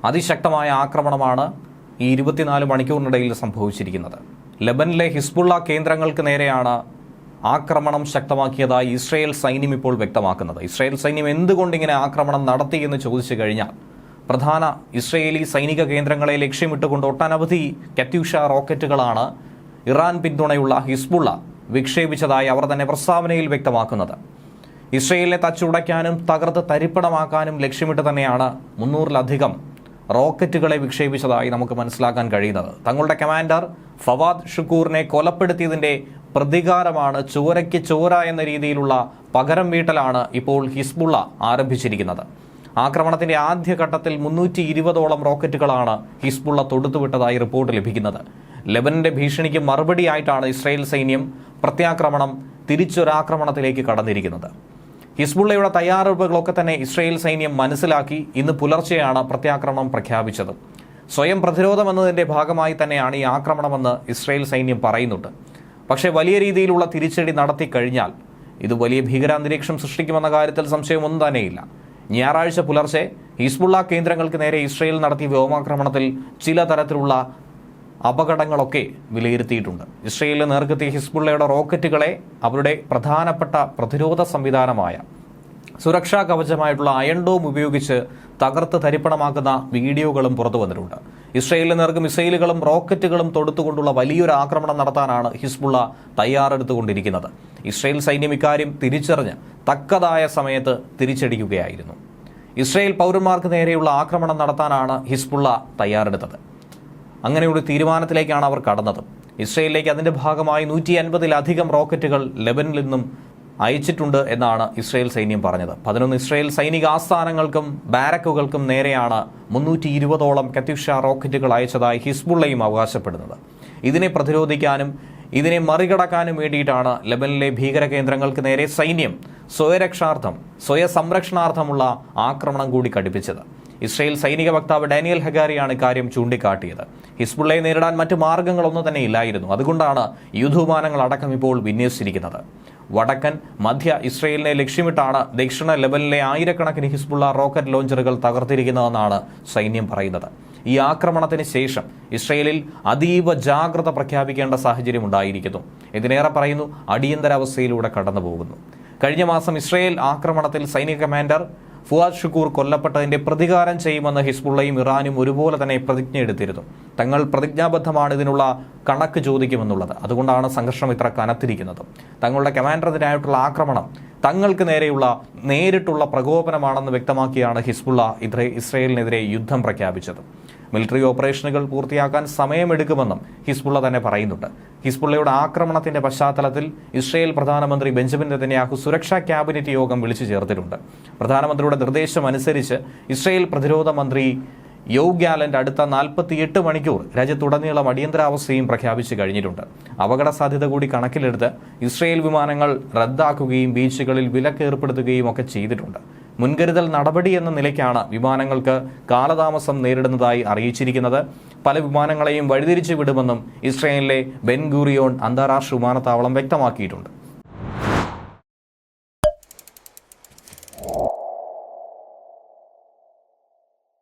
അതിശക്തമായ ആക്രമണമാണ് ഈ 24 മണിക്കൂറിനിടയിൽ സംഭവിച്ചിരിക്കുന്നത്. ലെബനിലെ ഹിസ്ബുള്ള കേന്ദ്രങ്ങൾക്ക് നേരെയാണ് ആക്രമണം ശക്തമാക്കിയതായി ഇസ്രയേൽ സൈന്യം ഇപ്പോൾ വ്യക്തമാക്കുന്നത്. ഇസ്രയേൽ സൈന്യം എന്തുകൊണ്ടിങ്ങനെ ആക്രമണം നടത്തി എന്ന് ചോദിച്ചു കഴിഞ്ഞാൽ, പ്രധാന ഇസ്രയേലി സൈനിക കേന്ദ്രങ്ങളെ ലക്ഷ്യമിട്ടുകൊണ്ട് ഒട്ടനവധി കത്യൂഷ റോക്കറ്റുകളാണ് ഇറാൻ പിന്തുണയുള്ള ഹിസ്ബുള്ള വിക്ഷേപിച്ചതായി അവർ തന്നെ പ്രസ്താവനയിൽ വ്യക്തമാക്കുന്നത്. ഇസ്രയേലിനെ തച്ചുടയ്ക്കാനും തകർത്ത് തരിപ്പണമാക്കാനും ലക്ഷ്യമിട്ട് തന്നെയാണ് 300-ലധികം റോക്കറ്റുകളെ വിക്ഷേപിച്ചതായി നമുക്ക് മനസ്സിലാക്കാൻ കഴിയുന്നത്. തങ്ങളുടെ കമാൻഡർ ഫവാദ് ഷുക്കൂറിനെ കൊലപ്പെടുത്തിയതിൻ്റെ പ്രതികാരമാണ്, ചോരയ്ക്ക് ചോര എന്ന രീതിയിലുള്ള പകരം വീട്ടലാണ് ഇപ്പോൾ ഹിസ്ബുള്ള ആരംഭിച്ചിരിക്കുന്നത്. ആക്രമണത്തിന്റെ ആദ്യഘട്ടത്തിൽ 320ഓളം റോക്കറ്റുകളാണ് ഹിസ്ബുള്ള തൊടുത്തുവിട്ടതായി റിപ്പോർട്ട് ലഭിക്കുന്നത്. ലെബനന്റെ ഭീഷണിക്ക് മറുപടിയായിട്ടാണ് ഇസ്രായേൽ സൈന്യം പ്രത്യാക്രമണം തിരിച്ചൊരാക്രമണത്തിലേക്ക് കടന്നിരിക്കുന്നത്. ഹിസ്ബുള്ളയുടെ തയ്യാറെടുപ്പുകളൊക്കെ തന്നെ ഇസ്രായേൽ സൈന്യം മനസ്സിലാക്കി ഇന്ന് പുലർച്ചെയാണ് പ്രത്യാക്രമണം പ്രഖ്യാപിച്ചത്. സ്വയം പ്രതിരോധം എന്നതിൻ്റെ ഭാഗമായി തന്നെയാണ് ഈ ആക്രമണമെന്ന് ഇസ്രായേൽ സൈന്യം പറയുന്നുണ്ട്. പക്ഷേ വലിയ രീതിയിലുള്ള തിരിച്ചടി നടത്തി കഴിഞ്ഞാൽ ഇത് വലിയ ഭീകരാന്തരീക്ഷം സൃഷ്ടിക്കുമെന്ന കാര്യത്തിൽ സംശയമൊന്നും തന്നെയില്ല. ഞായറാഴ്ച പുലർച്ചെ ഹിസ്ബുള്ള കേന്ദ്രങ്ങൾക്ക് നേരെ ഇസ്രായേൽ നടത്തിയ വ്യോമാക്രമണത്തിൽ ചില തരത്തിലുള്ള അപകടങ്ങളൊക്കെ വിലയിരുത്തിയിട്ടുണ്ട്. ഇസ്രയേലിന് നേർക്കെത്തിയ ഹിസ്ബുള്ളയുടെ റോക്കറ്റുകളെ അവരുടെ പ്രധാനപ്പെട്ട പ്രതിരോധ സംവിധാനമായ സുരക്ഷാ കവചമായിട്ടുള്ള അയൺ ഡോം ഉപയോഗിച്ച് തകർത്ത് തരിപ്പണമാക്കുന്ന വീഡിയോകളും പുറത്തു വന്നിട്ടുണ്ട്. ഇസ്രയേലിന് നേർക്ക് മിസൈലുകളും റോക്കറ്റുകളും തൊടുത്തുകൊണ്ടുള്ള വലിയൊരു ആക്രമണം നടത്താനാണ് ഹിസ്ബുള്ള തയ്യാറെടുത്തുകൊണ്ടിരിക്കുന്നത്. ഇസ്രയേൽ സൈന്യം ഇക്കാര്യം തിരിച്ചറിഞ്ഞ് തക്കതായ സമയത്ത് തിരിച്ചടിക്കുകയായിരുന്നു. ഇസ്രയേൽ പൗരന്മാർക്ക് നേരെയുള്ള ആക്രമണം നടത്താനാണ് ഹിസ്ബുള്ള തയ്യാറെടുത്തത്. അങ്ങനെയൊരു തീരുമാനത്തിലേക്കാണ് അവർ കടന്നത്. ഇസ്രയേലിലേക്ക് അതിൻ്റെ ഭാഗമായി 150-ലധികം റോക്കറ്റുകൾ ലെബനിൽ നിന്നും അയച്ചിട്ടുണ്ട് എന്നാണ് ഇസ്രയേൽ സൈന്യം പറഞ്ഞത്. 11 ഇസ്രയേൽ സൈനിക ആസ്ഥാനങ്ങൾക്കും ബാരക്കുകൾക്കും നേരെയാണ് 320ഓളം കത്യൂഷ റോക്കറ്റുകൾ അയച്ചതായി ഹിസ്ബുള്ളയും അവകാശപ്പെടുന്നത്. ഇതിനെ പ്രതിരോധിക്കാനും ഇതിനെ മറികടക്കാനും വേണ്ടിയിട്ടാണ് ലെബനിലെ ഭീകര കേന്ദ്രങ്ങൾക്ക് നേരെ സൈന്യം സ്വയരക്ഷാർത്ഥം സ്വയസംരക്ഷണാർത്ഥമുള്ള ആക്രമണം കൂടി കടുപ്പിച്ചത്. ഇസ്രയേൽ സൈനിക വക്താവ് ഡാനിയൽ ഹഗാരിയാണ് ഇക്കാര്യം ചൂണ്ടിക്കാട്ടിയത്. ഹിസ്ബുള്ളയെ നേരിടാൻ മറ്റു മാർഗങ്ങളൊന്നും തന്നെ ഇല്ലായിരുന്നു. അതുകൊണ്ടാണ് യുദ്ധവിമാനങ്ങൾ അടക്കം ഇപ്പോൾ വിന്യസിച്ചിരിക്കുന്നത്. വടക്കൻ മധ്യ ഇസ്രയേലിനെ ലക്ഷ്യമിട്ടാണ് ദക്ഷിണ ലെബനിലെ ആയിരക്കണക്കിന് ഹിസ്ബുള്ള റോക്കറ്റ് ലോഞ്ചറുകൾ തകർത്തിരിക്കുന്നതെന്നാണ് സൈന്യം പറയുന്നത്. ഈ ആക്രമണത്തിന് ശേഷം ഇസ്രയേലിൽ അതീവ ജാഗ്രത പ്രഖ്യാപിക്കേണ്ട സാഹചര്യം ഉണ്ടായിരിക്കുന്നു. ഇതിനേറെ പറയുന്നു, അടിയന്തരാവസ്ഥയിലൂടെ കടന്നുപോകുന്നു. കഴിഞ്ഞ മാസം ഇസ്രയേൽ ആക്രമണത്തിൽ സൈനിക കമാൻഡർ ഫുവാദ് ഷുക്കൂർ കൊല്ലപ്പെട്ടതിന്റെ പ്രതികാരം ചെയ്യുമെന്ന് ഹിസ്ബുള്ളയും ഇറാനും ഒരുപോലെ തന്നെ പ്രതിജ്ഞ എടുത്തിരുന്നു. തങ്ങൾ പ്രതിജ്ഞാബദ്ധമാണ് ഇതിനുള്ള കണക്ക് ചോദിക്കുമെന്നുള്ളത്. അതുകൊണ്ടാണ് സംഘർഷം ഇത്ര കനത്തിരിക്കുന്നത്. തങ്ങളുടെ കമാൻഡറിനായിട്ടുള്ള ആക്രമണം തങ്ങൾക്ക് നേരെയുള്ള നേരിട്ടുള്ള പ്രകോപനമാണെന്ന് വ്യക്തമാക്കിയാണ് ഹിസ്ബുള്ള ഇസ്രയേലിനെതിരെ യുദ്ധം പ്രഖ്യാപിച്ചത്. മിലിറ്ററി ഓപ്പറേഷനുകൾ പൂർത്തിയാക്കാൻ സമയമെടുക്കുമെന്നും ഹിസ്ബുള്ള തന്നെ പറയുന്നുണ്ട്. ഹിസ്ബുള്ളയുടെ ആക്രമണത്തിന്റെ പശ്ചാത്തലത്തിൽ ഇസ്രയേൽ പ്രധാനമന്ത്രി ബെഞ്ചമിൻ നെതന്യാഹു സുരക്ഷാ ക്യാബിനറ്റ് യോഗം വിളിച്ചു ചേർത്തിട്ടുണ്ട്. പ്രധാനമന്ത്രിയുടെ നിർദ്ദേശമനുസരിച്ച് ഇസ്രയേൽ പ്രതിരോധ മന്ത്രി യോവ് ഗാലന്റ് അടുത്ത 48 മണിക്കൂർ രാജ്യത്തുടനീളം അടിയന്തരാവസ്ഥയും പ്രഖ്യാപിച്ചു കഴിഞ്ഞിട്ടുണ്ട്. അപകട സാധ്യത കൂടി കണക്കിലെടുത്ത് ഇസ്രയേൽ വിമാനങ്ങൾ റദ്ദാക്കുകയും ബീച്ചുകളിൽ വിലക്ക് ഏർപ്പെടുത്തുകയും ഒക്കെ ചെയ്തിട്ടുണ്ട്. മുൻകരുതൽ നടപടി എന്ന നിലയ്ക്കാണ് വിമാനങ്ങൾക്ക് കാലതാമസം നേരിടുന്നതായി അറിയിച്ചിരിക്കുന്നത്. പല വിമാനങ്ങളെയും വഴിതിരിച്ചു വിടുമെന്നും ഇസ്രയേലിലെ ബെൻ ഗൂറിയോൺ അന്താരാഷ്ട്ര വിമാനത്താവളം വ്യക്തമാക്കിയിട്ടുണ്ട്.